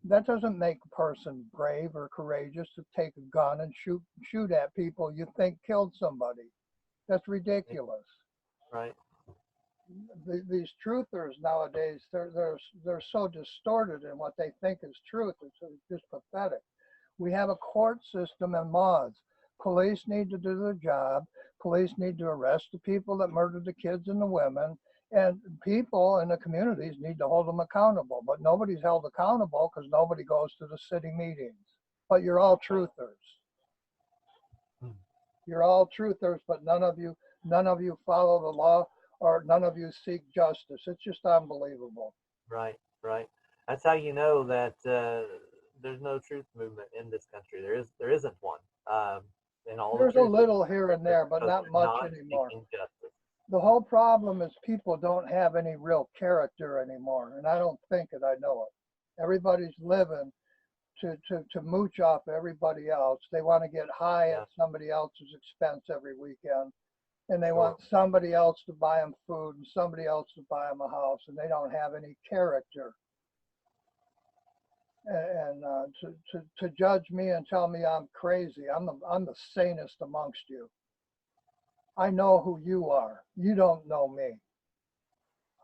That doesn't make a person brave or courageous to take a gun and shoot at people you think killed somebody. That's ridiculous. Right. These truthers nowadays, they're so distorted in what they think is truth. It's just pathetic. We have a court system and laws. Police need to do their job. Police need to arrest the people that murdered the kids and the women. And people in the communities need to hold them accountable. But nobody's held accountable because nobody goes to the city meetings. But you're all truthers. You're all truthers, but none of you follow the law, or none of you seek justice. It's just unbelievable. Right, right. That's how you know that there's no truth movement in this country. There isn't one. And all the There's a truth little here and there, but because not they're much not anymore. seeking justice. The whole problem is people don't have any real character anymore, and I don't think it. I know it. Everybody's living to mooch off everybody else. They want to get high Yeah, at somebody else's expense every weekend, and they sure. want somebody else to buy them food and somebody else to buy them a house, and they don't have any character. And to judge me and tell me I'm crazy, I'm the sanest amongst you. I know who you are. You don't know me.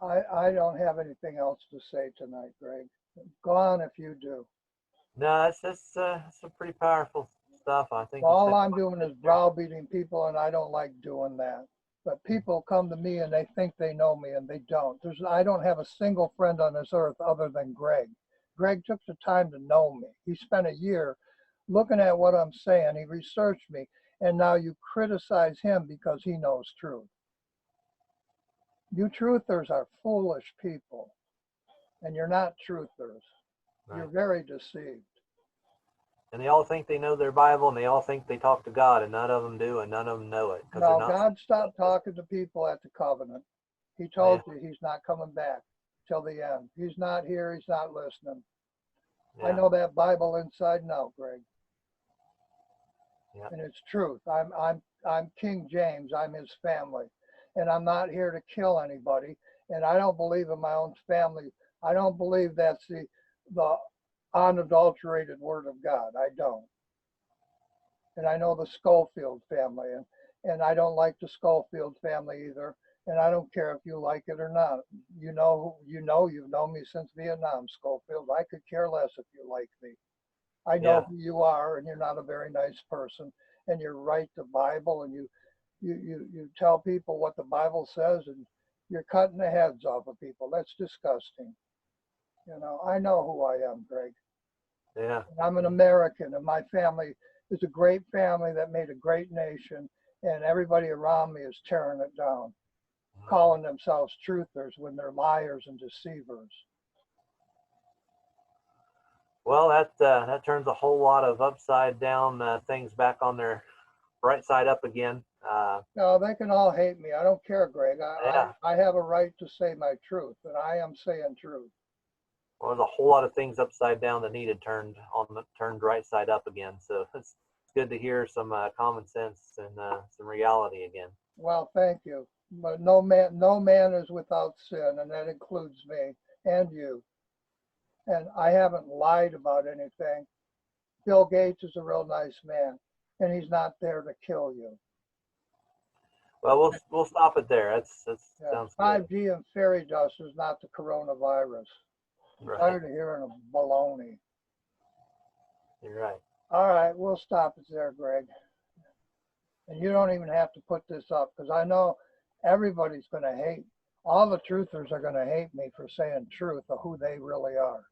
I don't have anything else to say tonight, Greg. Go on if you do. No, it's some pretty powerful stuff. I think you All said I'm doing is browbeating people, and I don't like doing that. But people come to me and they think they know me, and they don't. I don't have a single friend on this earth other than Greg. Greg took the time to know me. He spent a year looking at what I'm saying. He researched me, and now you criticize him because he knows truth. You truthers are foolish people, and you're not truthers. right. You're very deceived. And they all think they know their Bible, and they all think they talk to God, and none of them do, and none of them know it because they're No, not. God stopped talking to people at the covenant. He told you he's not coming back till the end. He's not here. He's not listening. Yeah. I know that Bible inside and out, Greg. Yeah. And it's truth. I'm King James. I'm his family, and I'm not here to kill anybody. And I don't believe in my own family. I don't believe that's the unadulterated word of God. I don't. And I know the Schofield family, and I don't like the Schofield family either. And I don't care if you like it or not. You've known me since Vietnam, Schofield. I could care less if you like me. I know who you are, and you're not a very nice person. And you write the Bible, and you tell people what the Bible says, and you're cutting the heads off of people. That's disgusting. I know who I am, Greg. Yeah. And I'm an American, and my family is a great family that made a great nation, and everybody around me is tearing it down, calling themselves truthers when they're liars and deceivers. Well, that turns a whole lot of upside down things back on their right side up again. No, they can all hate me. I don't care, Greg. Yeah, I have a right to say my truth, and I am saying truth. well, there's a whole lot of things upside down that needed turned right side up again. So it's good to hear some common sense and some reality again. Well, thank you. But no man is without sin, and that includes me and you. And I haven't lied about anything. Bill Gates is a real nice man, and he's not there to kill you. Well, we'll stop it there. That Yeah, sounds good. 5G and fairy dust is not the coronavirus. I'm Right, tired of hearing of baloney. you're right. All right, we'll stop it there, Greg. And you don't even have to put this up because I know everybody's going to hate. All the truthers are going to hate me for saying truth of who they really are.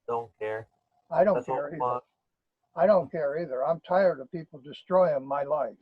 Don't care. I don't That's all care either. fun. I don't care either. I'm tired of people destroying my life.